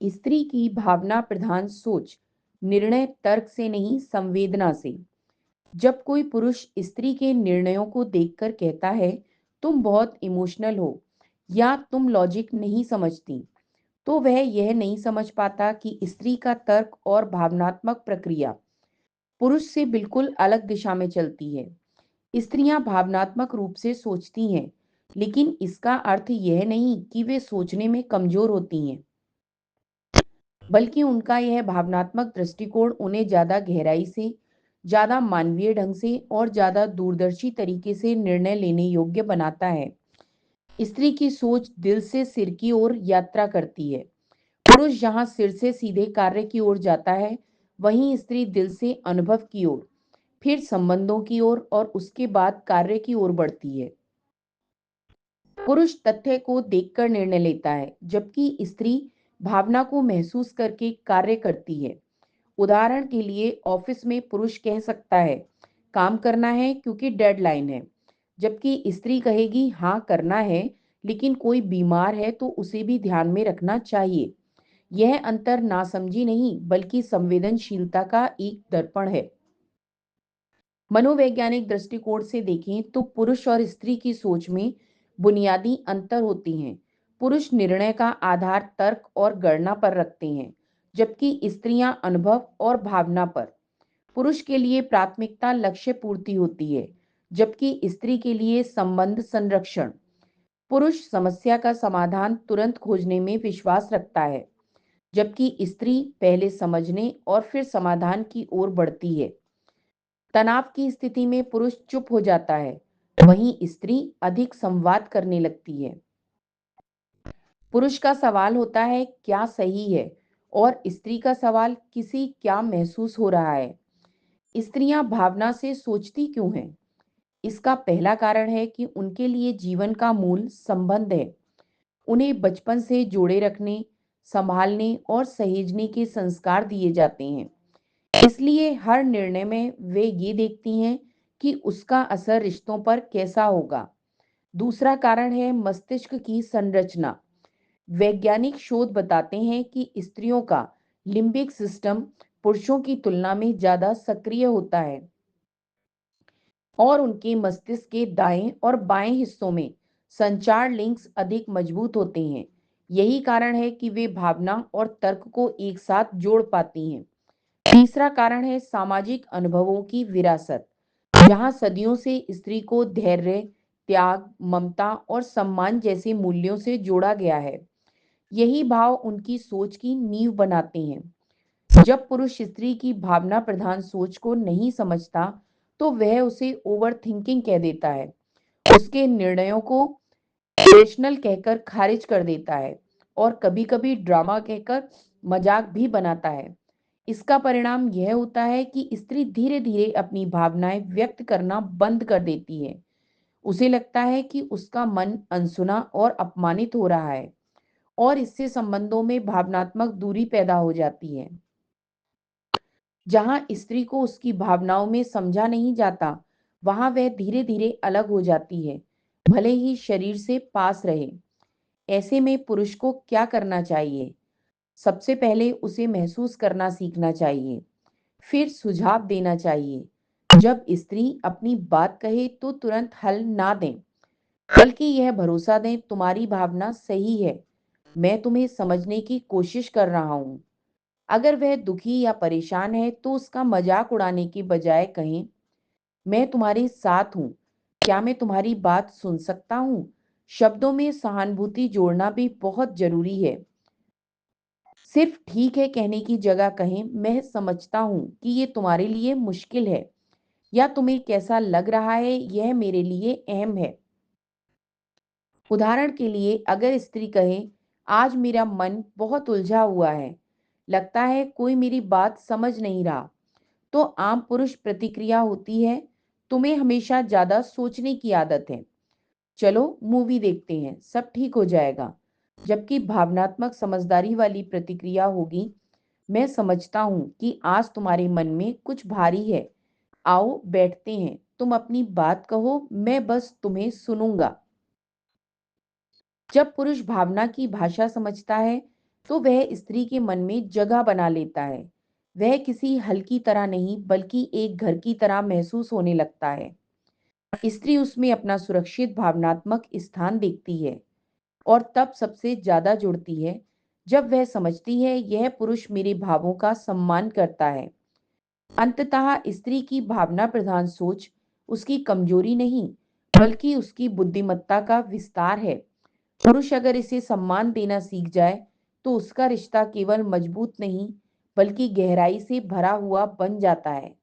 स्त्री की भावना प्रधान सोच निर्णय तर्क से नहीं संवेदना से। जब कोई पुरुष स्त्री के निर्णयों को देखकर कहता है तुम बहुत इमोशनल हो या तुम लॉजिक नहीं समझती, तो वह यह नहीं समझ पाता कि स्त्री का तर्क और भावनात्मक प्रक्रिया पुरुष से बिल्कुल अलग दिशा में चलती है। स्त्रियां भावनात्मक रूप से सोचती हैं, लेकिन इसका अर्थ यह नहीं कि वे सोचने में कमजोर होती हैं, बल्कि उनका यह भावनात्मक दृष्टिकोण उन्हें ज्यादा गहराई से, ज्यादा मानवीय ढंग से और ज्यादा दूरदर्शी तरीके से निर्णय लेने योग्य बनाता है। स्त्री की सोच दिल से सिर की ओर यात्रा करती है। पुरुष जहां सिर से सीधे कार्य की ओर जाता है, वहीं स्त्री दिल से अनुभव की ओर, फिर संबंधों की ओर और उसके बाद कार्य की ओर बढ़ती है। पुरुष तथ्य को देखकर निर्णय लेता है, जबकि स्त्री भावना को महसूस करके कार्य करती है। उदाहरण के लिए ऑफिस में पुरुष कह सकता है काम करना है क्योंकि डेडलाइन है, जबकि स्त्री कहेगी हाँ करना है, लेकिन कोई बीमार है तो उसे भी ध्यान में रखना चाहिए। यह अंतर नासमझी नहीं बल्कि संवेदनशीलता का एक दर्पण है। मनोवैज्ञानिक दृष्टिकोण से देखें तो पुरुष और स्त्री की सोच में बुनियादी अंतर होती हैं। पुरुष निर्णय का आधार तर्क और गणना पर रखते हैं, जबकि स्त्रियां अनुभव और भावना पर। पुरुष के लिए प्राथमिकता लक्ष्य पूर्ति होती है, जबकि स्त्री के लिए संबंध संरक्षण। पुरुष समस्या का समाधान तुरंत खोजने में विश्वास रखता है, जबकि स्त्री पहले समझने और फिर समाधान की ओर बढ़ती है। तनाव की स्थिति में पुरुष चुप हो जाता है, वहीं स्त्री अधिक संवाद करने लगती है। पुरुष का सवाल होता है क्या सही है, और स्त्री का सवाल किसी क्या महसूस हो रहा है। स्त्रियां भावना से सोचती क्यों हैं? इसका पहला कारण है कि उनके लिए जीवन का मूल संबंध है। उन्हें बचपन से जोड़े रखने, संभालने और सहेजने के संस्कार दिए जाते हैं। इसलिए हर निर्णय में वे ये देखती हैं कि उसका असर रिश्तों पर कैसा होगा। दूसरा कारण है मस्तिष्क की संरचना। वैज्ञानिक शोध बताते हैं कि स्त्रियों का लिम्बिक सिस्टम पुरुषों की तुलना में ज्यादा सक्रिय होता है और उनके मस्तिष्क के दाएं और बाएं हिस्सों में संचार लिंक्स अधिक मजबूत होते हैं। यही कारण है कि वे भावना और तर्क को एक साथ जोड़ पाती हैं। तीसरा कारण है सामाजिक अनुभवों की विरासत। जहां सदियों से स्त्री को धैर्य, त्याग, ममता और सम्मान जैसे मूल्यों से जोड़ा गया है, यही भाव उनकी सोच की नींव बनाते हैं। जब पुरुष स्त्री की भावना प्रधान सोच को नहीं समझता, तो वह उसे ओवर थिंकिंग कह देता है, उसके निर्णयों को रेशनल कहकर खारिज कर देता है और कभी-कभी ड्रामा कहकर मजाक भी बनाता है। इसका परिणाम यह होता है कि स्त्री धीरे-धीरे अपनी भावनाएं व्यक्त करना बंद कर देती है। उसे लगता है कि उसका मन अनसुना और अपमानित हो रहा है, और इससे संबंधों में भावनात्मक दूरी पैदा हो जाती है। जहां स्त्री को उसकी भावनाओं में समझा नहीं जाता, वहां वह धीरे-धीरे अलग हो जाती है, भले ही शरीर से पास रहे। ऐसे में पुरुष को क्या करना चाहिए? सबसे पहले उसे महसूस करना सीखना चाहिए, फिर सुझाव देना चाहिए। जब स्त्री अपनी बात कहे तो तुरंत हल ना दें, बल्कि यह भरोसा दें तुम्हारी भावना सही है, मैं तुम्हें समझने की कोशिश कर रहा हूँ। अगर वह दुखी या परेशान है तो उसका मजाक उड़ाने की बजाय कहें मैं तुम्हारे साथ हूँ, क्या मैं तुम्हारी बात सुन सकता हूँ। शब्दों में सहानुभूति जोड़ना भी बहुत जरूरी है। सिर्फ ठीक है कहने की जगह कहें मैं समझता हूँ कि ये तुम्हारे लिए मुश्किल है, या तुम्हें कैसा लग रहा है यह मेरे लिए अहम है। उदाहरण के लिए अगर स्त्री कहे आज मेरा मन बहुत उलझा हुआ है, लगता है कोई मेरी बात समझ नहीं रहा, तो आम पुरुष प्रतिक्रिया होती है तुम्हें हमेशा ज्यादा सोचने की आदत है, चलो मूवी देखते हैं सब ठीक हो जाएगा। जबकि भावनात्मक समझदारी वाली प्रतिक्रिया होगी मैं समझता हूं कि आज तुम्हारे मन में कुछ भारी है, आओ बैठते हैं, तुम अपनी बात कहो, मैं बस तुम्हें सुनूंगा। जब पुरुष भावना की भाषा समझता है, तो वह स्त्री के मन में जगह बना लेता है। वह किसी हल की तरह नहीं, बल्कि एक घर की तरह महसूस होने लगता है। स्त्री उसमें अपना सुरक्षित भावनात्मक स्थान देखती है और तब सबसे ज्यादा जुड़ती है, जब वह समझती है यह पुरुष मेरे भावों का सम्मान करता है। अंततः स्त्री की भावना प्रधान सोच उसकी कमजोरी नहीं, बल्कि उसकी बुद्धिमत्ता का विस्तार है। पुरुष अगर इसे सम्मान देना सीख जाए, तो उसका रिश्ता केवल मजबूत नहीं, बल्कि गहराई से भरा हुआ बन जाता है।